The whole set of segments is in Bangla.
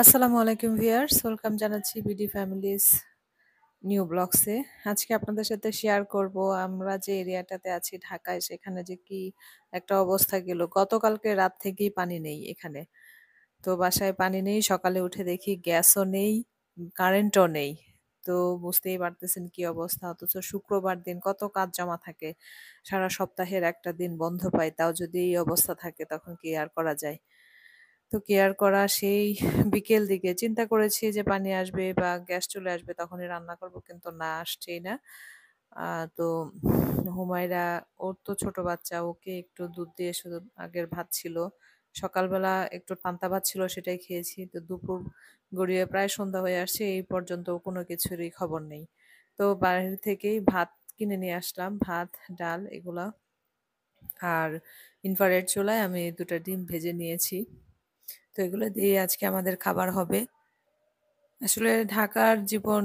আসসালামু আলাইকুম ভিউয়ার্স, ওয়েলকাম জানাচ্ছি বিডি ফ্যামিলিজ নিউ ব্লগসে। আজকে আপনাদের সাথে শেয়ার করব আমরা যে এরিয়াটাতে আছি ঢাকায়, সেখানে যে কি একটা অবস্থা গেল। গতকালকে রাত থেকেই পানি নেই এখানে। তো বাসায় পানি নেই, সকালে উঠে দেখি গ্যাসও নেই, কারেন্টও নেই। তো বুঝতেই পারতেছেন কি অবস্থা। অথচ শুক্রবার দিন কত কাজ জমা থাকে, সারা সপ্তাহের একটা দিন বন্ধ পাই, তাও যদি এই অবস্থা থাকে তখন কি আর করা যায়। তো কেয়ার করা সেই বিকেল দিকে চিন্তা করেছি যে পানি আসবে বা গ্যাস চলে আসবে তখনই রান্না করব, কিন্তু না, আসছেই না। তো হুমায়রা, ওর তো ছোট বাচ্চা, ওকে একটু দুধ দিয়ে শুধু আগের ভাত ছিল, সকালবেলা একটু পান্তা ভাত ছিল সেটাই খেয়েছি। তো দুপুর গড়িয়ে প্রায় সন্ধ্যা হয়ে আসছে, এই পর্যন্ত কোনো কিছুরই খবর নেই। তো বাইরে থেকেই ভাত কিনে নিয়ে আসলাম, ভাত ডাল এগুলা। আর ইনফ্রারেড চুলায় আমি দুটো ডিম ভেজে নিয়েছি। তো এগুলো দিয়ে আজকে আমাদের খাবার হবে। আসলে ঢাকার জীবন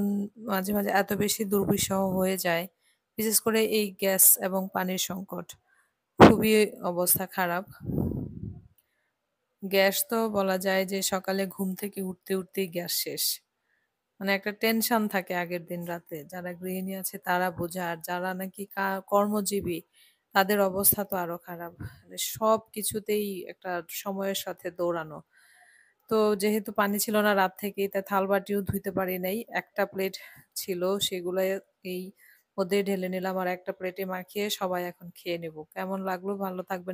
মাঝে মাঝে এত বেশি দুর্বিষহ হয়ে যায়, বিশেষ করে এই গ্যাস এবং পানির সংকট, খুবই অবস্থা খারাপ। গ্যাস তো বলা যায় যে সকালে ঘুম থেকে উঠতে উঠতেই গ্যাস শেষ। মানে একটা টেনশন থাকে আগের দিন রাতে। যারা গৃহিণী আছে তারা বোঝে, আর যারা নাকি কর্মজীবী তাদের অবস্থা তো আরো খারাপ। মানে সব কিছুতেই একটা সময়ের সাথে দৌড়ানো। তো যেহেতু পানি ছিল না রাত থেকেই, তাই থালবাটিও ধুইতে পারি নাই। একটা প্লেট ছিল, সেগুলো এই মধ্যে ঢেলে নিলাম আর একটা প্লেটে মাখিয়ে সবাই এখন খেয়ে নেব। কেমন লাগলো? ভালো থাকবেন।